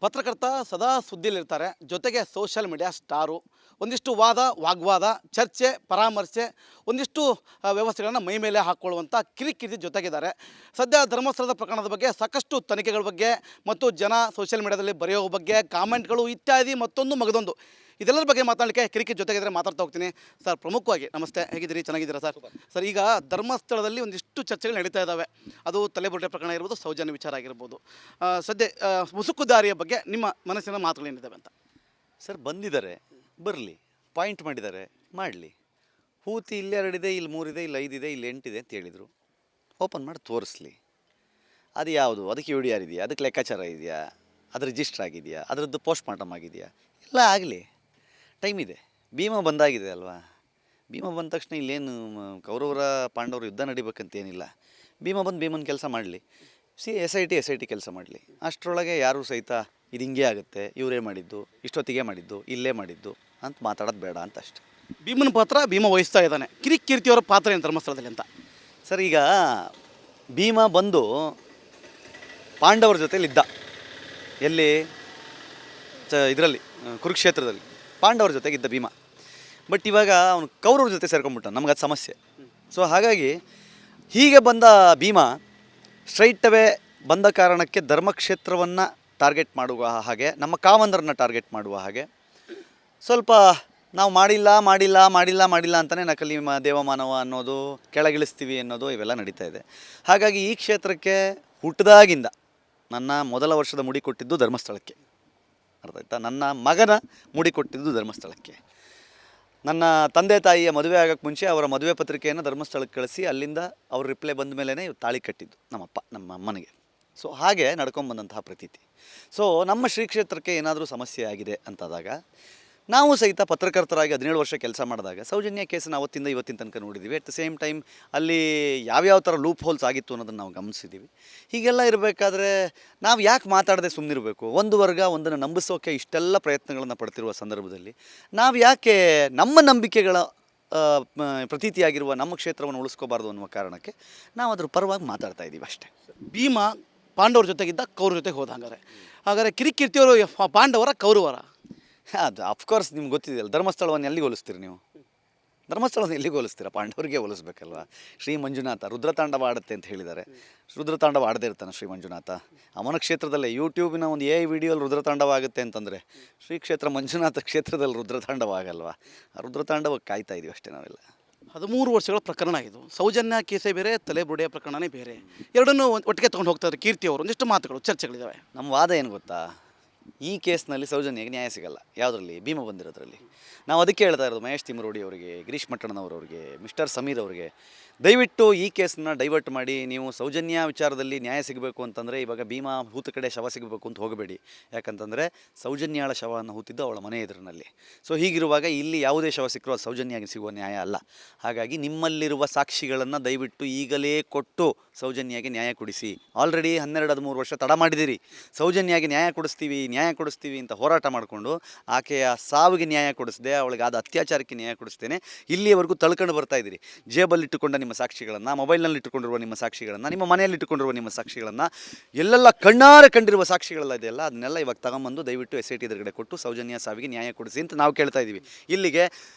ಪತ್ರಕರ್ತ ಸದಾ ಸುದ್ದಿಯಲ್ಲಿರ್ತಾರೆ, ಜೊತೆಗೆ ಸೋಷಿಯಲ್ ಮೀಡಿಯಾ ಸ್ಟಾರು. ಒಂದಿಷ್ಟು ವಾಗ್ವಾದ, ಚರ್ಚೆ, ಪರಾಮರ್ಶೆ, ಒಂದಿಷ್ಟು ವ್ಯವಸ್ಥೆಗಳನ್ನು ಮೈ ಮೇಲೆ ಹಾಕ್ಕೊಳ್ಳುವಂಥ ಕಿರಿಕಿರಿ ಜೊತೆಗಿದ್ದಾರೆ. ಸದ್ಯ ಧರ್ಮಸ್ಥಳದ ಪ್ರಕರಣದ ಬಗ್ಗೆ ಸಾಕಷ್ಟು ತನಿಖೆಗಳ ಬಗ್ಗೆ ಮತ್ತು ಜನ ಸೋಷಿಯಲ್ ಮೀಡಿಯಾದಲ್ಲಿ ಬರೆಯೋ ಬಗ್ಗೆ ಕಾಮೆಂಟ್ಗಳು ಇತ್ಯಾದಿ ಮತ್ತೊಂದು ಮಗದೊಂದು ಇದೆಲ್ಲರ ಬಗ್ಗೆ ಮಾತಾಡಲಿಕ್ಕೆ ಕಿರಿಕಿರಿ ಜೊತೆಗಿದ್ರೆ ಮಾತಾಡ್ತಾ ಹೋಗ್ತೀನಿ. ಸರ್, ಪ್ರಮುಖವಾಗಿ ನಮಸ್ತೆ, ಹೇಗಿದ್ದೀರಿ? ಚೆನ್ನಾಗಿದ್ದೀರಾ ಸರ್? ಸರ್, ಈಗ ಧರ್ಮಸ್ಥಳದಲ್ಲಿ ಒಂದಿಷ್ಟು ಚರ್ಚೆಗಳು ನಡೀತಾ ಇದ್ದಾವೆ. ಅದು ತಲೆಬುರುಡೆ ಪ್ರಕರಣ ಇರ್ಬೋದು, ಸೌಜನ್ಯ ವಿಚಾರ ಆಗಿರ್ಬೋದು. ಸದ್ಯ ಮುಸುಕುದಾರಿಯ ಬಗ್ಗೆ ನಿಮ್ಮ ಮನಸ್ಸಿನ ಮಾತುಗಳೇನಿದ್ದಾವೆ ಅಂತ. ಸರ್, ಬಂದಿದ್ದಾರೆ, ಬರಲಿ. ಪಾಯಿಂಟ್ ಮಾಡಿದ್ದಾರೆ, ಮಾಡಲಿ. ಹೂತಿ ಇಲ್ಲಿ 2 ಇದೆ, ಇಲ್ಲಿ 3 ಇದೆ, ಇಲ್ಲಿ 5 ಇದೆ, ಇಲ್ಲಿ 8 ಇದೆ ಅಂತ ಹೇಳಿದರು. ಓಪನ್ ಮಾಡಿ ತೋರಿಸ್ಲಿ. ಅದು ಯಾವುದು, ಅದಕ್ಕೆ ಯು ಡಿ ಆರ್ ಇದೆಯಾ, ಅದಕ್ಕೆ ಲೆಕ್ಕಾಚಾರ ಇದೆಯಾ, ಅದು ರಿಜಿಸ್ಟರ್ ಆಗಿದೆಯಾ, ಅದರದ್ದು ಪೋಸ್ಟ್ ಮಾರ್ಟಮ್ ಆಗಿದೆಯಾ, ಎಲ್ಲ ಆಗಲಿ. ಟೈಮ್ ಇದೆ. ಭೀಮ ಬಂದಾಗಿದೆ ಅಲ್ವಾ? ಭೀಮ ಬಂದ ತಕ್ಷಣ ಇಲ್ಲೇನು ಕೌರವರ ಪಾಂಡವರು ಯುದ್ಧ ನಡಿಬೇಕಂತೇನಿಲ್ಲ. ಭೀಮ ಬಂದು ಭೀಮನ ಕೆಲಸ ಮಾಡಲಿ. ಎಸ್ ಐ ಟಿ ಕೆಲಸ ಮಾಡಲಿ. ಅಷ್ಟರೊಳಗೆ ಯಾರೂ ಸಹಿತ ಇದು ಹಿಂಗೆ ಆಗುತ್ತೆ, ಇವರೇ ಮಾಡಿದ್ದು, ಇಷ್ಟೊತ್ತಿಗೆ ಮಾಡಿದ್ದು, ಇಲ್ಲೇ ಮಾಡಿದ್ದು ಅಂತ ಮಾತಾಡೋದು ಬೇಡ ಅಂತ ಅಷ್ಟೆ. ಭೀಮನ ಪಾತ್ರ ಭೀಮ ವಹಿಸ್ತಾ ಇದ್ದಾನೆ. ಕಿರಿಕೀರ್ತಿಯವರ ಪಾತ್ರ ಏನು ಧರ್ಮಸ್ಥಳದಲ್ಲಿ ಅಂತ? ಸರ್, ಈಗ ಭೀಮ ಬಂದು ಪಾಂಡವರ ಜೊತೆಲಿದ್ದ. ಎಲ್ಲಿ? ಇದರಲ್ಲಿ ಕುರುಕ್ಷೇತ್ರದಲ್ಲಿ ಪಾಂಡವರ ಜೊತೆಗಿದ್ದ ಭೀಮ. ಬಟ್ ಇವಾಗ ಅವನು ಕೌರವ್ರ ಜೊತೆ ಸೇರ್ಕೊಂಡ್ಬಿಟ್ಟ. ನಮ್ಗೆ ಅದು ಸಮಸ್ಯೆ. ಸೊ ಹಾಗಾಗಿ ಹೀಗೆ ಬಂದ ಭೀಮ ಸ್ಟ್ರೈಟ್ ಅವೇ ಬಂದ ಕಾರಣಕ್ಕೆ ಧರ್ಮಕ್ಷೇತ್ರವನ್ನು ಟಾರ್ಗೆಟ್ ಮಾಡುವ ಹಾಗೆ, ನಮ್ಮ ಕಾವಂದರನ್ನ ಟಾರ್ಗೆಟ್ ಮಾಡುವ ಹಾಗೆ, ಸ್ವಲ್ಪ ನಾವು ಮಾಡಿಲ್ಲ ಅಂತಲೇ ನಕಲಿ ದೇವಮಾನವ ಅನ್ನೋದು, ಕೆಳಗಿಳಿಸ್ತೀವಿ ಅನ್ನೋದು ಇವೆಲ್ಲ ನಡೀತಾ ಇದೆ. ಹಾಗಾಗಿ ಈ ಕ್ಷೇತ್ರಕ್ಕೆ ಹುಟ್ಟಿದಾಗಿಂದ ನನ್ನ ಮೊದಲ ವರ್ಷದ ಮುಡಿ ಕೊಟ್ಟಿದ್ದು ಧರ್ಮಸ್ಥಳಕ್ಕೆ. ಅರ್ಥ ಆಯ್ತಾ? ನನ್ನ ಮಗನ ಮುಡಿ ಕೊಟ್ಟಿದ್ದು ಧರ್ಮಸ್ಥಳಕ್ಕೆ. ನನ್ನ ತಂದೆ ತಾಯಿಯ ಮದುವೆ ಆಗೋಕ್ಕೆ ಮುಂಚೆ ಅವರ ಮದುವೆ ಪತ್ರಿಕೆಯನ್ನು ಧರ್ಮಸ್ಥಳಕ್ಕೆ ಕಳಿಸಿ ಅಲ್ಲಿಂದ ಅವ್ರ ರಿಪ್ಲೈ ಬಂದ ಮೇಲೇ ತಾಳಿ ಕಟ್ಟಿದ್ದು ನಮ್ಮ ಅಮ್ಮನಿಗೆ. ಸೊ ಹಾಗೆ ನಡ್ಕೊಂಬಂದಂತಹ ಪ್ರತೀತಿ. ಸೊ ನಮ್ಮ ಶ್ರೀ ಕ್ಷೇತ್ರಕ್ಕೆ ಏನಾದರೂ ಸಮಸ್ಯೆ ಆಗಿದೆ ಅಂತಾದಾಗ, ನಾವು ಸಹಿತ ಪತ್ರಕರ್ತರಾಗಿ 17 ವರ್ಷ ಕೆಲಸ ಮಾಡಿದಾಗ ಸೌಜನ್ಯ ಕೇಸನ್ನು ಅವತ್ತಿಂದ ಇವತ್ತಿನ ತನಕ ನೋಡಿದ್ದೀವಿ. ಅಟ್ ದ ಸೇಮ್ ಟೈಮ್ ಅಲ್ಲಿ ಯಾವ್ಯಾವ ಥರ ಲೂಪ್ ಹೋಲ್ಸ್ ಆಗಿತ್ತು ಅನ್ನೋದನ್ನು ನಾವು ಗಮನಿಸಿದ್ದೀವಿ. ಹೀಗೆಲ್ಲ ಇರಬೇಕಾದ್ರೆ ನಾವು ಯಾಕೆ ಮಾತಾಡದೆ ಸುಮ್ಮನಿರಬೇಕು? ಒಂದು ವರ್ಗ ಒಂದನ್ನು ನಂಬಿಸೋಕೆ ಇಷ್ಟೆಲ್ಲ ಪ್ರಯತ್ನಗಳನ್ನು ಪಡ್ತಿರುವ ಸಂದರ್ಭದಲ್ಲಿ ನಾವು ಯಾಕೆ ನಮ್ಮ ನಂಬಿಕೆಗಳ ಪ್ರತೀತಿಯಾಗಿರುವ ನಮ್ಮ ಕ್ಷೇತ್ರವನ್ನು ಉಳಿಸ್ಕೋಬಾರ್ದು ಅನ್ನುವ ಕಾರಣಕ್ಕೆ ನಾವು ಅದ್ರ ಪರವಾಗಿ ಮಾತಾಡ್ತಾ ಇದ್ದೀವಿ ಅಷ್ಟೇ. ಭೀಮ ಪಾಂಡವರ ಜೊತೆಗಿದ್ದ, ಕೌರವ ಜೊತೆಗೆ ಹೋದ. ಹಾಗಾದರೆ ಕಿರಿಕೀರ್ತಿಯವರು ಪಾಂಡವರ ಕೌರವರ? ಅದು ಅಫ್ಕೋರ್ಸ್ ನಿಮ್ಗೆ ಗೊತ್ತಿದೆಯಲ್ಲ. ಧರ್ಮಸ್ಥಳವನ್ನು ಎಲ್ಲಿಗೆ ಹೋಲಿಸ್ತೀರಿ ನೀವು? ಧರ್ಮಸ್ಥಳವನ್ನು ಎಲ್ಲಿಗೆ ಹೋಲಿಸ್ತೀರಾ? ಪಾಂಡವರಿಗೆ ಹೋಲಿಸ್ಬೇಕಲ್ವ. ಶ್ರೀ ಮಂಜುನಾಥ ರುದ್ರತಾಂಡವ ಆಡುತ್ತೆ ಅಂತ ಹೇಳಿದ್ದಾರೆ. ರುದ್ರತಾಂಡವ ಆಡದೇ ಇರ್ತಾನೆ ಶ್ರೀ ಮಂಜುನಾಥ? ಅವನ ಕ್ಷೇತ್ರದಲ್ಲೇ ಯೂಟ್ಯೂಬಿನ ಒಂದು ವಿಡಿಯೋಲ್ಲಿ ರುದ್ರತಾಂಡವ ಆಗುತ್ತೆ ಅಂತಂದರೆ, ಶ್ರೀ ಕ್ಷೇತ್ರ ಮಂಜುನಾಥ ಕ್ಷೇತ್ರದಲ್ಲಿ ರುದ್ರತಾಂಡವ ಆಗಲ್ವಾ? ಆ ರುದ್ರತಾಂಡವಕ್ಕೆ ಕಾಯ್ತಾ ಇದೀವಿ ಅಷ್ಟೇ ನಾವೆಲ್ಲ. 13 ವರ್ಷಗಳ ಪ್ರಕರಣ ಇದು. ಸೌಜನ್ಯ ಕೇಸೇ ಬೇರೆ, ತಲೆಬುರುಡೆಯ ಪ್ರಕರಣನೇ ಬೇರೆ. ಎರಡನ್ನೂ ಒಟ್ಟಿಗೆ ತೊಗೊಂಡು ಹೋಗ್ತಾರೆ ಕೀರ್ತಿಯವರು. ಒಂದಿಷ್ಟು ಮಾತುಗಳು, ಚರ್ಚೆಗಳಿದ್ದಾವೆ. ನಮ್ಮ ವಾದ ಏನು ಗೊತ್ತಾ? ಈ ಕೇಸ್ನಲ್ಲಿ ಸೌಜನ್ಯಗೆ ನ್ಯಾಯ ಸಿಗಲ್ಲ. ಯಾವುದರಲ್ಲಿ? ಭೀಮ ಬಂದಿರೋದ್ರಲ್ಲಿ. ನಾವು ಅದಕ್ಕೆ ಹೇಳ್ತಾ ಇರೋದು ಮಹೇಶ್ ತಿಮ್ಮರೋಡಿ ಅವರಿಗೆ, ಗಿರೀಶ್ ಮಟ್ಟಣ್ಣನವರವ್ರಿಗೆ, ಮಿಸ್ಟರ್ ಸಮೀರ್ ಅವರಿಗೆ, ದಯವಿಟ್ಟು ಈ ಕೇಸನ್ನ ಡೈವರ್ಟ್ ಮಾಡಿ. ನೀವು ಸೌಜನ್ಯ ವಿಚಾರದಲ್ಲಿ ನ್ಯಾಯ ಸಿಗಬೇಕು ಅಂತಂದರೆ ಇವಾಗ ಭೀಮ ಹೂತ ಕಡೆ ಶವ ಸಿಗಬೇಕು ಅಂತ ಹೋಗಬೇಡಿ. ಯಾಕಂತಂದರೆ ಸೌಜನ್ಯಾಳ ಶವವನ್ನು ಹೂತಿದ್ದು ಅವಳ ಮನೆ ಎದುರಿನಲ್ಲಿ. ಸೊ ಹೀಗಿರುವಾಗ ಇಲ್ಲಿ ಯಾವುದೇ ಶವ ಸಿಕ್ಕರೂ ಅದು ಸೌಜನ್ಯಗೆ ಸಿಗುವ ನ್ಯಾಯ ಅಲ್ಲ. ಹಾಗಾಗಿ ನಿಮ್ಮಲ್ಲಿರುವ ಸಾಕ್ಷಿಗಳನ್ನು ದಯವಿಟ್ಟು ಈಗಲೇ ಕೊಟ್ಟು ಸೌಜನ್ಯಗೆ ನ್ಯಾಯ ಕೊಡಿಸಿ. ಆಲ್ರೆಡಿ 12-13 ವರ್ಷ ತಡ ಮಾಡಿದಿರಿ. ಸೌಜನ್ಯಗೆ ನ್ಯಾಯ ಕೊಡಿಸ್ತೀವಿ ಅಂತ ಹೋರಾಟ ಮಾಡಿಕೊಂಡು ಆಕೆಯ ಸಾವಿಗೆ ನ್ಯಾಯ ಕೊಡಿಸದೆ, ಅವಳಿಗೆ ಆದ ಅತ್ಯಾಚಾರಕ್ಕೆ ನ್ಯಾಯ ಕೊಡಿಸ್ತೇನೆ ಇಲ್ಲಿಯವರೆಗೂ ತಳ್ಕೊಂಡು ಬರ್ತಾ ಇದ್ದೀರಿ. ಜೇಬಲ್ಲಿಟ್ಟುಕೊಂಡ ನಿಮ್ಮ ಸಾಕ್ಷಿಗಳನ್ನು, ಮೊಬೈಲ್ನಲ್ಲಿ ಇಟ್ಟುಕೊಂಡಿರುವ ನಿಮ್ಮ ಸಾಕ್ಷಿಗಳನ್ನು, ನಿಮ್ಮ ಮನೆಯಲ್ಲಿ ಇಟ್ಟುಕೊಂಡಿರುವ ನಿಮ್ಮ ಸಾಕ್ಷಿಗಳನ್ನು, ಎಲ್ಲೆಲ್ಲ ಕಣ್ಣಾರೆ ಕಂಡಿರುವ ಸಾಕ್ಷಿಗಳೆಲ್ಲ ಇದೆಯಲ್ಲ, ಅದನ್ನೆಲ್ಲ ಇವಾಗ ತಗೊಂಬಂದು ದಯವಿಟ್ಟು SIT ಎದುರುಗಡೆ ಕೊಟ್ಟು ಸೌಜನ್ಯ ಸಾವಿಗೆ ನ್ಯಾಯ ಕೊಡಿಸಿ ಅಂತ ನಾವು ಕೇಳ್ತಾ ಇದ್ದೀವಿ. ಇಲ್ಲಿಗೆ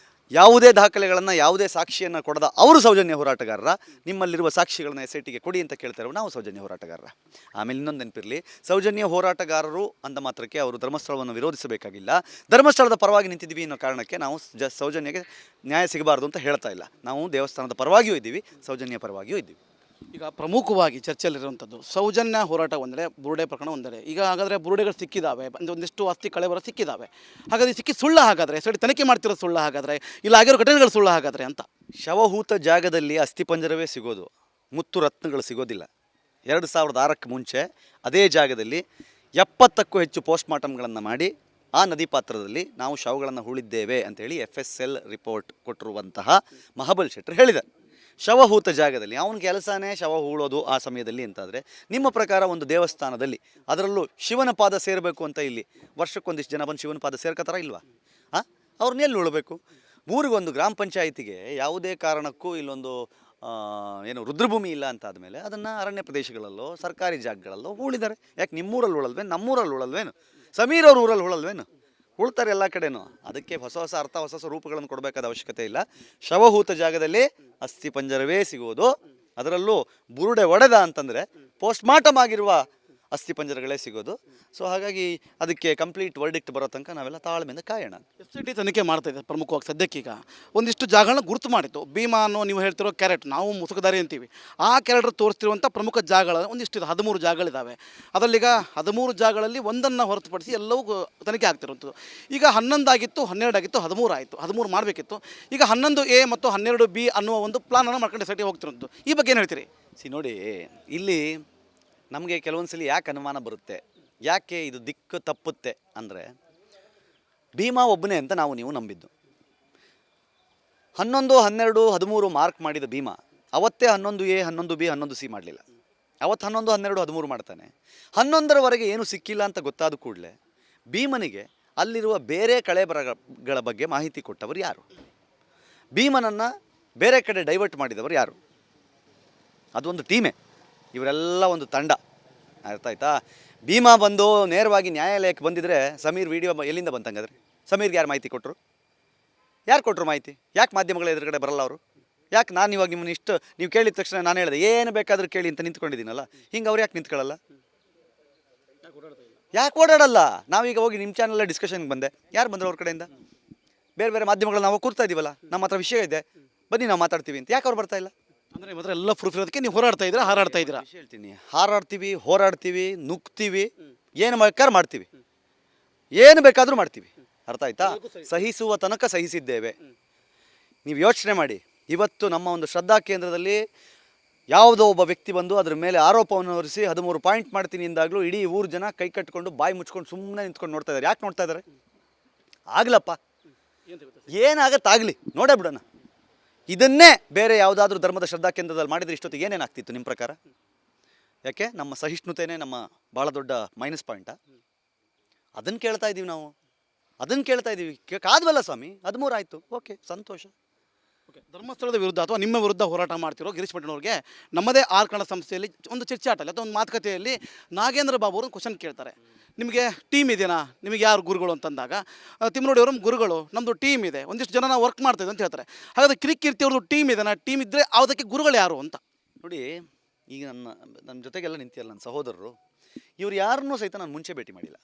ಯಾವುದೇ ದಾಖಲೆಗಳನ್ನು, ಯಾವುದೇ ಸಾಕ್ಷಿಯನ್ನು ಕೊಡದ ಅವರು ಸೌಜನ್ಯ ಹೋರಾಟಗಾರರ, ನಿಮ್ಮಲ್ಲಿರುವ ಸಾಕ್ಷಿಗಳನ್ನು SITಗೆ ಕೊಡಿ ಅಂತ ಕೇಳ್ತಾರೆ. ನಾವು ಸೌಜನ್ಯ ಹೋರಾಟಗಾರರ. ಆಮೇಲೆ ಇನ್ನೊಂದು ನೆನಪಿರಲಿ, ಸೌಜನ್ಯ ಹೋರಾಟಗಾರರು ಅಂದ ಮಾತ್ರಕ್ಕೆ ಅವರು ಧರ್ಮಸ್ಥಳವನ್ನು ವಿರೋಧಿಸಬೇಕಾಗಿಲ್ಲ. ಧರ್ಮಸ್ಥಳದ ಪರವಾಗಿ ನಿಂತಿದ್ದೀವಿ ಅನ್ನೋ ಕಾರಣಕ್ಕೆ ನಾವು ಸೌಜನ್ಯಗೆ ನ್ಯಾಯ ಸಿಗಬಾರ್ದು ಅಂತ ಹೇಳ್ತಾ ಇಲ್ಲ. ನಾವು ದೇವಸ್ಥಾನದ ಪರವಾಗಿಯೂ ಇದ್ದೀವಿ, ಸೌಜನ್ಯ ಪರವಾಗಿಯೂ ಇದ್ದೀವಿ. ಈಗ ಪ್ರಮುಖವಾಗಿ ಚರ್ಚೆಯಲ್ಲಿರುವಂಥದ್ದು ಸೌಜನ್ಯ ಹೋರಾಟ ಒಂದೆಡೆ, ಬುರುಡೆ ಪ್ರಕರಣ ಒಂದೆಡೆ. ಈಗ ಹಾಗಾದರೆ ಬುರುಡೆಗಳು ಸಿಕ್ಕಿದ್ದಾವೆ, ಒಂದಿಷ್ಟು ಆಸ್ತಿ ಕಳೆಬರ ಸಿಕ್ಕಿದ್ದಾವೆ. ಹಾಗಾದರೆ ಸಿಕ್ಕಿ ಸುಳ್ಳ? ಹಾಗಾದರೆ SIT ತನಿಖೆ ಮಾಡ್ತಿರೋ ಸುಳ್ಳ? ಹಾಗಾದರೆ ಇಲ್ಲ ಆಗಿರೋ ಘಟನೆಗಳು ಸುಳ್ಳ ಹಾಗಾದರೆ ಅಂತ? ಶವಹೂತ ಜಾಗದಲ್ಲಿ ಅಸ್ಥಿಪಂಜರವೇ ಸಿಗೋದು, ಮುತ್ತು ರತ್ನಗಳು ಸಿಗೋದಿಲ್ಲ. 2006ಕ್ಕೆ ಮುಂಚೆ ಅದೇ ಜಾಗದಲ್ಲಿ 70ಕ್ಕೂ ಹೆಚ್ಚು ಪೋಸ್ಟ್ ಮಾರ್ಟಮ್ಗಳನ್ನು ಮಾಡಿ ಆ ನದಿ ಪಾತ್ರದಲ್ಲಿ ನಾವು ಶವಗಳನ್ನು ಹೂಳಿದ್ದೇವೆ ಅಂತೇಳಿ FSL ರಿಪೋರ್ಟ್ ಕೊಟ್ಟಿರುವಂತಹ ಮಹಾಬಲ್ ಶೆಟ್ಟರ್ ಹೇಳಿದ್ದಾರೆ. ಶವಹೂತ ಜಾಗದಲ್ಲಿ ಅವನ ಕೆಲಸನೇ ಶವ ಹೂಳೋದು ಆ ಸಮಯದಲ್ಲಿ ಅಂತಾದರೆ, ನಿಮ್ಮ ಪ್ರಕಾರ ಒಂದು ದೇವಸ್ಥಾನದಲ್ಲಿ, ಅದರಲ್ಲೂ ಶಿವನ ಪಾದ ಸೇರಬೇಕು ಅಂತ ಇಲ್ಲಿ ವರ್ಷಕ್ಕೊಂದಿಷ್ಟು ಜನ ಬಂದು ಶಿವನ ಪಾದ ಸೇರ್ಕೋತಾರ ಇಲ್ವಾ? ಅವ್ರನ್ನ ಎಲ್ಲಿ ಉಳಬೇಕು? ಊರಿಗೊಂದು ಗ್ರಾಮ ಪಂಚಾಯಿತಿಗೆ ಯಾವುದೇ ಕಾರಣಕ್ಕೂ ಇಲ್ಲೊಂದು ಏನು ರುದ್ರಭೂಮಿ ಇಲ್ಲ ಅಂತಾದಮೇಲೆ ಅದನ್ನು ಅರಣ್ಯ ಪ್ರದೇಶಗಳಲ್ಲೋ ಸರ್ಕಾರಿ ಜಾಗಗಳಲ್ಲೋ ಹೂಳಿದ್ದಾರೆ. ಯಾಕೆ ನಿಮ್ಮೂರಲ್ಲಿ ಉಳಲ್ವೇನು, ನಮ್ಮೂರಲ್ಲಿ ಉಳಲ್ವೇನು? ಸಮೀರ್ ಅವ್ರ ಊರಲ್ಲಿ ಉಳಲ್ವೇನು? ಉಳ್ತಾರೆ ಎಲ್ಲ ಕಡೆನೂ. ಅದಕ್ಕೆ ಹೊಸ ಹೊಸ ಅರ್ಥ, ಹೊಸ ಹೊಸ ರೂಪಗಳನ್ನು ಕೊಡಬೇಕಾದ ಅವಶ್ಯಕತೆ ಇಲ್ಲ. ಶವಹೂತ ಜಾಗದಲ್ಲಿ ಅಸ್ಥಿ ಪಂಜರವೇ ಸಿಗುವುದು. ಅದರಲ್ಲೂ ಬುರುಡೆ ಒಡೆದ ಅಂತಂದರೆ ಪೋಸ್ಟ್ಮಾರ್ಟಮ್ ಆಗಿರುವ ಅಸ್ಥಿ ಪಂಜರಗಳೇ ಸಿಗೋದು. ಸೊ ಹಾಗಾಗಿ ಅದಕ್ಕೆ ಕಂಪ್ಲೀಟ್ ವರ್ಡಿಕ್ಟ್ ಬರೋ ತನಕ ನಾವೆಲ್ಲ ತಾಳ್ಮೆಯಿಂದ ಕಾಯೋಣ. SIT ತನಿಖೆ ಮಾಡ್ತಾ ಇದೆ ಪ್ರಮುಖವಾಗಿ ಸದ್ಯಕ್ಕೀಗ ಒಂದಿಷ್ಟು ಜಾಗಗಳನ್ನ ಗುರುತು ಮಾಡಿತ್ತು. ಭೀಮಾ ಅನ್ನೋ ನೀವು ಹೇಳ್ತಿರೋ ಕ್ಯಾರೆಟ್, ನಾವು ಮುಸುಕದಾರಿ ಅಂತೀವಿ, ಆ ಕ್ಯಾರೆಕ್ಟರ್ ತೋರಿಸ್ತಿರುವಂಥ ಪ್ರಮುಖ ಜಾಗಗಳ ಒಂದಿಷ್ಟು 13 ಜಾಗಗಳಿದ್ದಾವೆ. ಅದರಲ್ಲೀಗ 13 ಜಾಗಗಳಲ್ಲಿ ಒಂದನ್ನು ಹೊರತುಪಡಿಸಿ ಎಲ್ಲವೂ ತನಿಖೆ ಆಗ್ತಿರುವಂಥದ್ದು. ಈಗ 11 ಆಗಿತ್ತು, 12 ಆಗಿತ್ತು, 13 ಆಯಿತು. 13 ಮಾಡಬೇಕಿತ್ತು. ಈಗ 11A ಮತ್ತು 12B ಅನ್ನುವ ಒಂದು ಪ್ಲಾನನ್ನು ಮಾಡ್ಕೊಂಡು SIT ಹೋಗ್ತಿರೋದು. ಈ ಬಗ್ಗೆ ಏನು ಹೇಳ್ತೀರಿ? ನೋಡಿ, ಇಲ್ಲಿ ನಮಗೆ ಕೆಲವೊಂದು ಸಲ ಯಾಕೆ ಅನುಮಾನ ಬರುತ್ತೆ, ಯಾಕೆ ಇದು ದಿಕ್ಕು ತಪ್ಪುತ್ತೆ ಅಂದರೆ, ಭೀಮಾ ಒಬ್ಬನೇ ಅಂತ ನೀವು ನಂಬಿದ್ದು. 11, 12, 13 ಮಾರ್ಕ್ ಮಾಡಿದ ಭೀಮಾ ಅವತ್ತೇ 11A, 11B, 11C ಮಾಡಲಿಲ್ಲ. ಅವತ್ತು 11, 12, 13 ಮಾಡ್ತಾನೆ. 11ರವರೆಗೆ ಏನು ಸಿಕ್ಕಿಲ್ಲ ಅಂತ ಗೊತ್ತಾದ ಕೂಡಲೇ ಭೀಮನಿಗೆ ಅಲ್ಲಿರುವ ಬೇರೆ ಕಳೆಬರಗಳ ಬಗ್ಗೆ ಮಾಹಿತಿ ಕೊಟ್ಟವರು ಯಾರು? ಭೀಮನನ್ನು ಬೇರೆ ಕಡೆ ಡೈವರ್ಟ್ ಮಾಡಿದವರು ಯಾರು? ಅದೊಂದು ಟೀಮೇ. ಇವರೆಲ್ಲ ಒಂದು ತಂಡ. ಅರ್ಥ ಆಯ್ತಾ? ಭೀಮಾ ಬಂದು ನೇರವಾಗಿ ನ್ಯಾಯಾಲಯಕ್ಕೆ ಬಂದಿದ್ರೆ ಸಮೀರ್ ವಿಡಿಯೋ ಎಲ್ಲಿಂದ ಬಂತಂಗಾದ್ರೆ? ಸಮೀರ್ಗೆ ಯಾರು ಮಾಹಿತಿ ಕೊಟ್ಟರು? ಯಾರು ಕೊಟ್ಟರು ಮಾಹಿತಿ? ಯಾಕೆ ಮಾಧ್ಯಮಗಳ ಎದುರುಗಡೆ ಬರಲ್ಲ ಅವರು? ಯಾಕೆ ನಾನು ಇವಾಗ ನಿಮ್ಮನ್ನು ಇಷ್ಟು ನೀವು ಕೇಳಿದ ತಕ್ಷಣ ನಾನು ಹೇಳಿದೆ ಏನು ಬೇಕಾದರೂ ಕೇಳಿ ಅಂತ ನಿಂತ್ಕೊಂಡಿದ್ದೀನಲ್ಲ, ಹಿಂಗೆ ಅವ್ರು ಯಾಕೆ ನಿಂತ್ಕೊಳ್ಳಲ್ಲ? ಯಾಕೆ ಓಡಾಡಲ್ಲ? ನಾವೀಗ ಹೋಗಿ ನಿಮ್ಮ ಚಾನಲ್ ಡಿಸ್ಕಷನ್ಗೆ ಬಂದೆ, ಯಾರು ಬಂದರು ಅವ್ರ ಕಡೆಯಿಂದ? ಬೇರೆ ಬೇರೆ ಮಾಧ್ಯಮಗಳು ನಾವು ಕೂರ್ತಾ ಇದ್ದೀವಲ್ಲ, ನಮ್ಮ ಹತ್ರ ವಿಷಯ ಇದೆ, ಬನ್ನಿ ನಾವು ಮಾತಾಡ್ತೀವಿ ಅಂತ. ಯಾಕೆ ಅವ್ರು ಬರ್ತಾ ಇಲ್ಲ? ಅಂದರೆ ನಿಮ್ಮ ಹತ್ರ ಎಲ್ಲ ಪ್ರೂಫ್ ಇರೋದಕ್ಕೆ ನೀವು ಹೋರಾಡ್ತಾ ಇದ್ದೀರಾ, ಹಾರಾಡ್ತಾ ಇದ್ದೀರಾ? ಹೇಳ್ತೀನಿ, ಹಾರಾಡ್ತೀವಿ, ಹೋರಾಡ್ತೀವಿ, ನುಗ್ತೀವಿ, ಏನು ಬೇಕಾದ್ರೂ ಮಾಡ್ತೀವಿ, ಏನು ಬೇಕಾದರೂ ಮಾಡ್ತೀವಿ. ಅರ್ಥ ಆಯ್ತಾ? ಸಹಿಸುವ ತನಕ ಸಹಿಸಿದ್ದೇವೆ. ನೀವು ಯೋಚನೆ ಮಾಡಿ, ಇವತ್ತು ನಮ್ಮ ಒಂದು ಶ್ರದ್ಧಾ ಕೇಂದ್ರದಲ್ಲಿ ಯಾವುದೋ ಒಬ್ಬ ವ್ಯಕ್ತಿ ಬಂದು ಅದ್ರ ಮೇಲೆ ಆರೋಪವನ್ನು ಹೊರಿಸಿ 13 ಪಾಯಿಂಟ್ ಮಾಡ್ತೀನಿ ಎಂದಾಗಲೂ ಇಡೀ ಊರು ಜನ ಕೈ ಕಟ್ಕೊಂಡು ಬಾಯಿ ಮುಚ್ಕೊಂಡು ಸುಮ್ಮನೆ ನಿಂತ್ಕೊಂಡು ನೋಡ್ತಾ ಇದ್ದಾರೆ. ಯಾಕೆ ನೋಡ್ತಾ ಇದ್ದಾರೆ? ಆಗ್ಲಪ್ಪ, ಏನಾಗತ್ತಾಗಲಿ, ನೋಡೇ ಬಿಡೋಣ. ಇದನ್ನೇ ಬೇರೆ ಯಾವುದಾದ್ರೂ ಧರ್ಮದ ಶ್ರದ್ಧಾ ಕೇಂದ್ರದಲ್ಲಿ ಮಾಡಿದರೆ ಇಷ್ಟೊತ್ತಿಗೆ ಏನೇನಾಗ್ತಿತ್ತು ನಿಮ್ಮ ಪ್ರಕಾರ? ಯಾಕೆ? ನಮ್ಮ ಸಹಿಷ್ಣುತೆನೇ ನಮ್ಮ ಭಾಳ ದೊಡ್ಡ ಮೈನಸ್ ಪಾಯಿಂಟಾ? ಅದನ್ನು ಕೇಳ್ತಾ ಇದ್ದೀವಿ ನಾವು, ಅದನ್ನು ಕೇಳ್ತಾ ಇದ್ದೀವಿ. ಕಾದ್ವಲ್ಲ ಸ್ವಾಮಿ, 13 ಆಯಿತು, ಓಕೆ, ಸಂತೋಷ. ಧರ್ಮಸ್ಥಳದ ವಿರುದ್ಧ ಅಥವಾ ನಿಮ್ಮ ವಿರುದ್ಧ ಹೋರಾಟ ಮಾಡ್ತಿರೋ ಗಿರೀಶ್ ಪಟ್ಟಣವ್ರಿಗೆ ನಮ್ಮದೇ ಆರ್ಕಣ ಸಂಸ್ಥೆಯಲ್ಲಿ ಒಂದು ಚರ್ಚಾಟಲ್ಲಿ ಅಥವಾ ಒಂದು ಮಾತುಕತೆಯಲ್ಲಿ ನಾಗೇಂದ್ರ ಬಾಬು ಅವರು ಕ್ವಶನ್ ಕೇಳ್ತಾರೆ, ನಿಮಗೆ ಟೀಮ್ ಇದೆಯಾ, ನಿಮಗೆ ಯಾರು ಗುರುಗಳು ಅಂತಂದಾಗ ತಿಮ್ಮನೋಡಿ ಅವರು ಗುರುಗಳು, ನಮ್ಮದು ಟೀಮ್ ಇದೆ, ಒಂದಿಷ್ಟು ಜನ ನಾವು ವರ್ಕ್ ಮಾಡ್ತಾಯಿದ್ದೆ ಅಂತ ಹೇಳ್ತಾರೆ. ಹಾಗಾದರೆ ಕಿರಿಕೀರ್ತಿ ಅವ್ರದ್ದು ಟೀಮ್ ಇದೆನಾ? ಟೀಮ್ ಇದ್ದರೆ ಅದಕ್ಕೆ ಗುರುಗಳು ಯಾರು ಅಂತ ನೋಡಿ. ಈಗ ನನ್ನ ಜೊತೆಗೆಲ್ಲ ನಿಂತಿಯಲ್ಲ ನನ್ನ ಸಹೋದರರು, ಇವ್ರು ಯಾರನ್ನೂ ಸಹಿತ ನಾನು ಮುಂಚೆ ಭೇಟಿ ಮಾಡಿಲ್ಲ.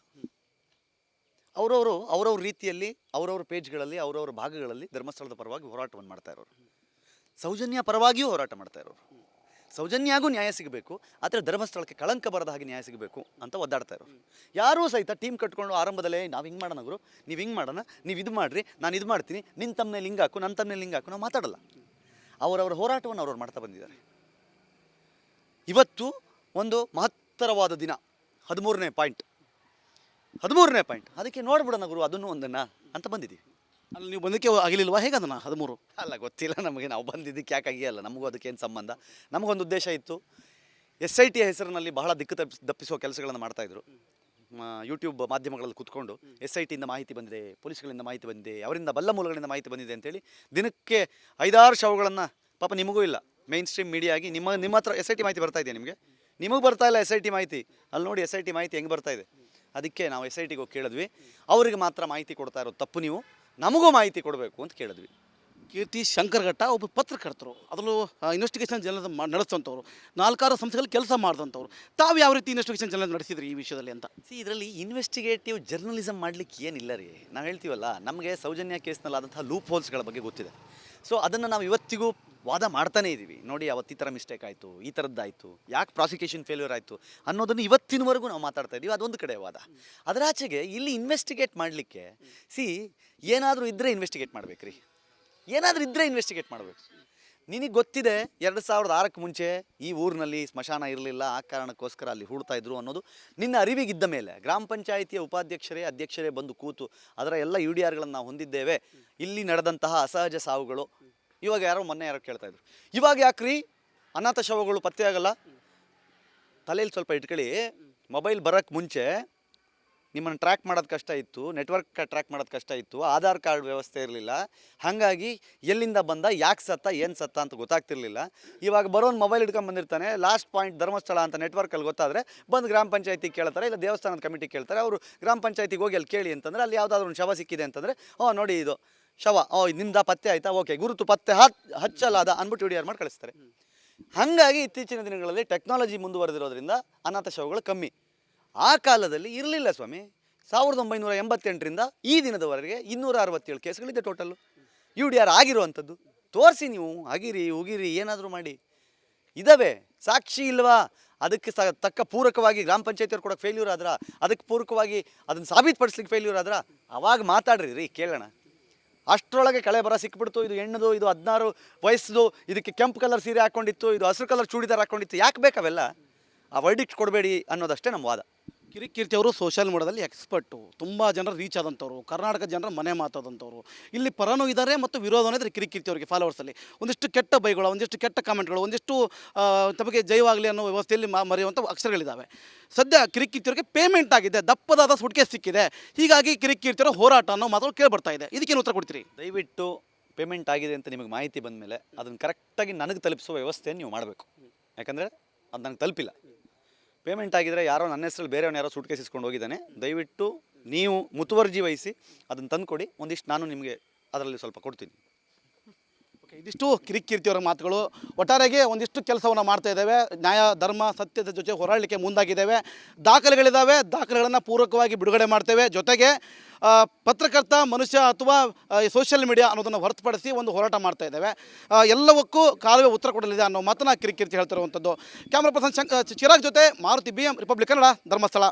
ಅವರವ್ರ ರೀತಿಯಲ್ಲಿ ಅವರವ್ರ ಪೇಜ್ಗಳಲ್ಲಿ ಅವರವ್ರ ಭಾಗಗಳಲ್ಲಿ ಧರ್ಮಸ್ಥಳದ ಪರವಾಗಿ ಹೋರಾಟವನ್ನು ಮಾಡ್ತಾ ಇರೋರು, ಸೌಜನ್ಯ ಪರವಾಗಿಯೂ ಹೋರಾಟ ಮಾಡ್ತಾ ಇರೋರು. ಸೌಜನ್ಯಾಗೂ ನ್ಯಾಯ ಸಿಗಬೇಕು, ಆದರೆ ಧರ್ಮಸ್ಥಳಕ್ಕೆ ಕಳಂಕ ಬರದ ಹಾಗೆ ನ್ಯಾಯ ಸಿಗಬೇಕು ಅಂತ ಒದ್ದಾಡ್ತಾ ಇರೋರು. ಯಾರೂ ಸಹಿತ ಟೀಮ್ ಕಟ್ಕೊಂಡು ಆರಂಭದಲ್ಲೇ ನಾವು ಹಿಂಗೆ ಮಾಡೋಣ ಗುರು, ನೀವು ಹಿಂಗೆ ಮಾಡೋಣ, ನೀವು ಇದು ಮಾಡಿರಿ, ನಾನು ಇದು ಮಾಡ್ತೀನಿ, ನಿನ್ನ ತಮ್ಮನೇ ಲಿಂಗ್ ಹಾಕು, ನನ್ನ ತಮ್ಮನೇ ಲಿಂಗ್ ಹಾಕು, ನಾವು ಮಾತಾಡಲ್ಲ. ಅವರವರ ಹೋರಾಟವನ್ನು ಅವ್ರವ್ರು ಮಾಡ್ತಾ ಬಂದಿದ್ದಾರೆ. ಇವತ್ತು ಒಂದು ಮಹತ್ತರವಾದ ದಿನ, 13ನೇ ಪಾಯಿಂಟ್, ಅದಕ್ಕೆ ನೋಡ್ಬಿಡೋಣ ಗುರು ಅದನ್ನು ಒಂದನ್ನು ಅಂತ ಬಂದಿದ್ದೀವಿ. ಅಲ್ಲಿ ನೀವು ಬಂದಕ್ಕೆ ಆಗಿಲಿಲ್ವಾ? ಹೇಗೆ ಅದನ್ನು 13 ಅಲ್ಲ ಗೊತ್ತಿಲ್ಲ ನಮಗೆ, ನಾವು ಬಂದಿದ್ದಕ್ಕೆ ಯಾಕೆ ಆಗಿಯಲ್ಲ, ನಮಗೂ ಅದಕ್ಕೇನು ಸಂಬಂಧ. ನಮಗೊಂದು ಉದ್ದೇಶ ಇತ್ತು. SIT ಹೆಸರಿನಲ್ಲಿ ಬಹಳ ದಿಕ್ಕು ದಪ್ಪಿಸುವ ಕೆಲಸಗಳನ್ನು ಮಾಡ್ತಾಯಿದ್ರು. ಯೂಟ್ಯೂಬ್ ಮಾಧ್ಯಮಗಳಲ್ಲಿ ಕೂತ್ಕೊಂಡು SITಯಿಂದ ಮಾಹಿತಿ ಬಂದಿದೆ, ಪೊಲೀಸ್ಗಳಿಂದ ಮಾಹಿತಿ ಬಂದಿದೆ, ಅವರಿಂದ ಬಲ್ಲ ಮೂಲಗಳಿಂದ ಮಾಹಿತಿ ಬಂದಿದೆ ಅಂತೇಳಿ ದಿನಕ್ಕೆ 5-6 ಶವಗಳನ್ನು, ಪಾಪ ನಿಮಗೂ ಇಲ್ಲ, ಮೇನ್ ಸ್ಟ್ರೀಮ್ ಮೀಡಿಯಾ ಆಗಿ ನಿಮ್ಮ ಹತ್ರ SIT ಮಾಹಿತಿ ಬರ್ತಾ ಇದೆಯಾ? ನಿಮಗೆ ಬರ್ತಾ ಇಲ್ಲ SIT ಮಾಹಿತಿ. ಅಲ್ಲಿ ನೋಡಿ SIT ಮಾಹಿತಿ ಹೆಂಗೆ ಬರ್ತಾ ಇದೆ. ಅದಕ್ಕೆ ನಾವು SITಗೆ ಹೋಗಿ ಕೇಳಿದ್ವಿ, ಅವರಿಗೆ ಮಾತ್ರ ಮಾಹಿತಿ ಕೊಡ್ತಾ ಇರೋದು ತಪ್ಪು, ನೀವು ನಮಗೂ ಮಾಹಿತಿ ಕೊಡಬೇಕು ಅಂತ ಕೇಳಿದ್ವಿ. ಕೀರ್ತಿ ಶಂಕರಘಟ್ಟ ಒಬ್ಬ ಪತ್ರಕರ್ತರು, ಅದರಲ್ಲೂ ಇನ್ವೆಸ್ಟಿಗೇಷನ್ ಜರ್ನಲಿಸಮ್ ನಡೆಸುವಂಥವ್ರು, 4-6 ಸಂಸ್ಥೆಗಳಲ್ಲಿ ಕೆಲಸ ಮಾಡಿದಂಥವ್ರು. ತಾವು ಯಾವ ರೀತಿ ಇನ್ವೆಸ್ಟಿಗೇಷನ್ ಜರ್ನಲಿಸಮ್ ನಡೆಸಿದ್ರಿ ಈ ವಿಷಯದಲ್ಲಿ ಅಂತ? ಇದರಲ್ಲಿ ಇನ್ವೆಸ್ಟಿಗೇಟಿವ್ ಜರ್ನಲಿಸಮ್ ಮಾಡಲಿಕ್ಕೆ ಏನಿಲ್ಲ ರೀ. ನಾವು ಹೇಳ್ತೀವಲ್ಲ, ನಮಗೆ ಸೌಜನ್ಯ ಕೇಸ್ನಲ್ಲಾದಂಥ ಲೂಪ್ ಹೋಲ್ಸ್ಗಳ ಬಗ್ಗೆ ಗೊತ್ತಿದೆ. ಸೊ ಅದನ್ನು ನಾವು ಇವತ್ತಿಗೂ ವಾದ ಮಾಡ್ತಾನೇ ಇದ್ದೀವಿ. ನೋಡಿ, ಅವತ್ತು ಈ ಥರ ಮಿಸ್ಟೇಕ್ ಆಯಿತು, ಈ ಥರದ್ದಾಯಿತು, ಯಾಕೆ ಪ್ರಾಸಿಕ್ಯೂಷನ್ ಫೇಲ್ಯೂರ್ ಆಯಿತು ಅನ್ನೋದನ್ನು ಇವತ್ತಿನವರೆಗೂ ನಾವು ಮಾತಾಡ್ತಾ ಇದ್ದೀವಿ. ಅದೊಂದು ಕಡೆ ವಾದ. ಅದರಾಚೆಗೆ ಇಲ್ಲಿ ಇನ್ವೆಸ್ಟಿಗೇಟ್ ಮಾಡಲಿಕ್ಕೆ ಏನಾದರೂ ಇದ್ದರೆ ಇನ್ವೆಸ್ಟಿಗೇಟ್ ಮಾಡಬೇಕು ರೀ, ಏನಾದರೂ ಇದ್ದರೆ ಇನ್ವೆಸ್ಟಿಗೇಟ್ ಮಾಡಬೇಕು. ನಿನಗೆ ಗೊತ್ತಿದೆ 2006ಕ್ಕೆ ಮುಂಚೆ ಈ ಊರಿನಲ್ಲಿ ಸ್ಮಶಾನ ಇರಲಿಲ್ಲ, ಆ ಕಾರಣಕ್ಕೋಸ್ಕರ ಅಲ್ಲಿ ಹೂಡ್ತಾ ಇದ್ರು ಅನ್ನೋದು ನಿನ್ನ ಅರಿವಿಗಿದ್ದ ಮೇಲೆ ಗ್ರಾಮ ಪಂಚಾಯಿತಿಯ ಉಪಾಧ್ಯಕ್ಷರೇ ಅಧ್ಯಕ್ಷರೇ ಬಂದು ಕೂತು ಅದರ ಎಲ್ಲ UDRಗಳನ್ನು ನಾವು ಹೊಂದಿದ್ದೇವೆ, ಇಲ್ಲಿ ನಡೆದಂತಹ ಅಸಹಜ ಸಾವುಗಳು, ಇವಾಗ ಮೊನ್ನೆ ಯಾರೋ ಕೇಳ್ತಾಯಿದ್ರು, ಇವಾಗ ಯಾಕ್ರಿ ಅನಾಥ ಶವಗಳು ಪತ್ತೆ ಆಗಲ್ಲ? ತಲೆಯಲ್ಲಿ ಸ್ವಲ್ಪ ಇಟ್ಕೊಳ್ಳಿ. ಮೊಬೈಲ್ ಬರೋಕ್ಕೆ ಮುಂಚೆ ನಿಮ್ಮನ್ನು ಟ್ರ್ಯಾಕ್ ಮಾಡೋದು ಕಷ್ಟ ಇತ್ತು, ನೆಟ್ವರ್ಕ್ ಟ್ರ್ಯಾಕ್ ಮಾಡೋದು ಕಷ್ಟ ಇತ್ತು, ಆಧಾರ್ ಕಾರ್ಡ್ ವ್ಯವಸ್ಥೆ ಇರಲಿಲ್ಲ. ಹಾಗಾಗಿ ಎಲ್ಲಿಂದ ಬಂದ, ಯಾಕೆ ಸತ್ತ, ಏನು ಸತ್ತ ಅಂತ ಗೊತ್ತಾಗ್ತಿರ್ಲಿಲ್ಲ. ಇವಾಗ ಬರೋನು ಮೊಬೈಲ್ ಹಿಡ್ಕೊಂಡು ಬಂದಿರ್ತಾನೆ, ಲಾಸ್ಟ್ ಪಾಯಿಂಟ್ ಧರ್ಮಸ್ಥಳ ಅಂತ ನೆಟ್ವರ್ಕಲ್ಲಿ ಗೊತ್ತಾದರೆ ಬಂದು ಗ್ರಾಮ ಪಂಚಾಯತಿಗೆ ಕೇಳ್ತಾರೆ, ಇಲ್ಲ ದೇವಸ್ಥಾನದ ಕಮಿಟಿ ಕೇಳ್ತಾರೆ. ಅವರು ಗ್ರಾಮ ಪಂಚಾಯತಿಗೆ ಹೋಗಿ ಅಲ್ಲಿ ಕೇಳಿ ಅಂತಂದರೆ ಅಲ್ಲಿ ಯಾವುದಾದ್ರೂ ಒಂದು ಶವ ಸಿಕ್ಕಿದೆ ಅಂತಂದರೆ, ನೋಡಿ ಇದು ಶವ, ನಿಮ್ದು ಪತ್ತೆ ಆಯಿತಾ, ಓಕೆ, ಗುರುತು ಪತ್ತೆ ಹಚ್ಚಲಾದ ಅಂದ್ಬಿಟ್ಟು ವಿಡಿಯೋ ಮಾಡಿ ಕಳಿಸ್ತಾರೆ. ಹಾಗಾಗಿ ಇತ್ತೀಚಿನ ದಿನಗಳಲ್ಲಿ ಟೆಕ್ನಾಲಜಿ ಮುಂದುವರೆದಿರೋದ್ರಿಂದ ಅನಾಥ ಶವಗಳು ಕಮ್ಮಿ. ಆ ಕಾಲದಲ್ಲಿ ಇರಲಿಲ್ಲ ಸ್ವಾಮಿ. 1988ರಿಂದ ಈ ದಿನದವರೆಗೆ 267 ಕೇಸ್ಗಳಿದೆ ಟೋಟಲ್ಲು. UDR ಆಗಿರುವಂಥದ್ದು. ತೋರಿಸಿ ನೀವು, ಅಗಿರಿ ಉಗಿರಿ ಏನಾದರೂ ಮಾಡಿ. ಇದ್ದಾವೆ, ಸಾಕ್ಷಿ ಇಲ್ವಾ? ಅದಕ್ಕೆ ತಕ್ಕ ಪೂರಕವಾಗಿ ಗ್ರಾಮ ಪಂಚಾಯತಿಯವ್ರು ಕೊಡೋಕ್ಕೆ ಫೇಲ್ಯೂರ್ ಆದ್ರೆ, ಅದಕ್ಕೆ ಪೂರಕವಾಗಿ ಅದನ್ನು ಸಾಬೀತುಪಡಿಸ್ಲಿಕ್ಕೆ ಫೇಲ್ಯೂರ್ ಆದ್ರೆ ಅವಾಗ ಮಾತಾಡ್ರಿ ರೀ, ಕೇಳೋಣ. ಅಷ್ಟರೊಳಗೆ ಕಳೆ ಬರ ಸಿಕ್ಬಿಡ್ತು, ಇದು ಹೆಣ್ಣದು, ಇದು 16 ವಯಸ್ಸು, ಇದಕ್ಕೆ ಕೆಂಪು ಕಲರ್ ಸೀರೆ ಹಾಕ್ಕೊಂಡಿತ್ತು, ಇದು ಹಸಿರು ಕಲರ್ ಚೂಡಿದಾರ್ ಹಾಕ್ಕೊಂಡಿತ್ತು, ಯಾಕೆ ಬೇಕಾವೆಲ್ಲ? ಆ ವರ್ಡಿಕ್ಟ್ ಕೊಡಬೇಡಿ ಅನ್ನೋದಷ್ಟೇ ನಮ್ಮ ವಾದ. ಕಿರಿಕೀರ್ತಿ ಅವರು ಸೋಷಿಯಲ್ ಮೀಡಿಯಾದಲ್ಲಿ ಎಕ್ಸ್ಪರ್ಟು, ತುಂಬ ಜನರು ರೀಚ್ ಆದಂಥವ್ರು, ಕರ್ನಾಟಕ ಜನರ ಮನೆ ಮಾತಾದಂಥವ್ರು. ಇಲ್ಲಿ ಪರನೂ ಇದ್ದಾರೆ ಮತ್ತು ವಿರೋಧನೂ ಇದ್ದಾರೆ ಕಿರಿಕೀರ್ತಿ ಅವರಿಗೆ ಫಾಲೋವರ್ಸಲ್ಲಿ. ಒಂದಿಷ್ಟು ಕೆಟ್ಟ ಬೈಗಳು, ಒಂದಿಷ್ಟು ಕೆಟ್ಟ ಕಾಮೆಂಟ್ಗಳು, ಒಂದಿಷ್ಟು ತಮಗೆ ಜೈವಾಗಲಿ ಅನ್ನೋ ವ್ಯವಸ್ಥೆಯಲ್ಲಿ ಮರೆಯುವಂಥ ಅಕ್ಷರಗಳಿದ್ದಾವೆ. ಸದ್ಯ ಕಿರಿಕೀರ್ತಿಯವರಿಗೆ ಪೇಮೆಂಟ್ ಆಗಿದೆ, ದಪ್ಪದಾದ ಸುಟ್ಕೇಸ್ ಸಿಕ್ಕಿದೆ, ಹೀಗಾಗಿ ಕಿರಿಕೀರ್ತಿಯವರ ಹೋರಾಟ ಅನ್ನೋ ಮಾತುಗಳು ಕೇಳಿಬರ್ತಾ ಇದೆ. ಇದಕ್ಕೇನು ಉತ್ತರ ಕೊಡ್ತೀರಿ? ದಯವಿಟ್ಟು ಪೇಮೆಂಟ್ ಆಗಿದೆ ಅಂತ ನಿಮಗೆ ಮಾಹಿತಿ ಬಂದ ಮೇಲೆ ಅದನ್ನು ಕರೆಕ್ಟಾಗಿ ನನಗೆ ತಲುಪಿಸುವ ವ್ಯವಸ್ಥೆಯನ್ನು ನೀವು ಮಾಡಬೇಕು. ಯಾಕಂದರೆ ಅದು ನನಗೆ ತಲುಪಿಲ್ಲ. ಪೇಮೆಂಟ್ ಆಗಿದ್ರೆ ಯಾರೋ ನನ್ನ ಹೆಸರಲ್ಲಿ ಬೇರೆಯವನ್ನ ಯಾರೋ ಸೂಟ್ ಕೇಸ್ ಇಸ್ಕೊಂಡು ಹೋಗಿದ್ದಾನೆ. ದಯವಿಟ್ಟು ನೀವು ಮುತುವರ್ಜಿ ವಹಿಸಿ ಅದನ್ನು ತಂದುಕೊಡಿ. ಒಂದಿಷ್ಟು ನಾನು ನಿಮಗೆ ಅದರಲ್ಲಿ ಸ್ವಲ್ಪ ಕೊಡ್ತೀನಿ. ಓಕೆ, ಇದಿಷ್ಟು ಕಿರಿಕೀರ್ತಿಯವರ ಮಾತುಗಳು. ಒಟ್ಟಾರೆಗೆ ಒಂದಿಷ್ಟು ಕೆಲಸವನ್ನು ಮಾಡ್ತಾ ಇದ್ದೇವೆ, ನ್ಯಾಯ ಧರ್ಮ ಸತ್ಯದ ಜೊತೆ ಹೋರಾಡಲಿಕ್ಕೆ ಮುಂದಾಗಿದ್ದೇವೆ. ದಾಖಲೆಗಳಿದ್ದಾವೆ, ದಾಖಲೆಗಳನ್ನು ಪೂರಕವಾಗಿ ಬಿಡುಗಡೆ ಮಾಡ್ತೇವೆ. ಜೊತೆಗೆ ಪತ್ರಕರ್ತ ಮನುಷ್ಯ ಅಥವಾ ಸೋಷಿಯಲ್ ಮೀಡಿಯಾ ಅನ್ನೋದನ್ನು ಹೊರತುಪಡಿಸಿ ಒಂದು ಹೋರಾಟ ಮಾಡ್ತಾ ಇದ್ದೇವೆ. ಎಲ್ಲವಕ್ಕೂ ಕಾಲವೇ ಉತ್ತರ ಕೊಡಲಿದೆ ಅನ್ನೋ ಮಾತನ್ನ ಕಿರಿಕೀರ್ತಿ ಹೇಳ್ತಿರುವಂಥದ್ದು. ಕ್ಯಾಮ್ರಾ ಪರ್ಸನ್ ಚಿರಾಗ್ ಜೊತೆ ಮಾರುತಿ BM, ರಿಪಬ್ಲಿಕ್ ಕನ್ನಡ, ಧರ್ಮಸ್ಥಳ.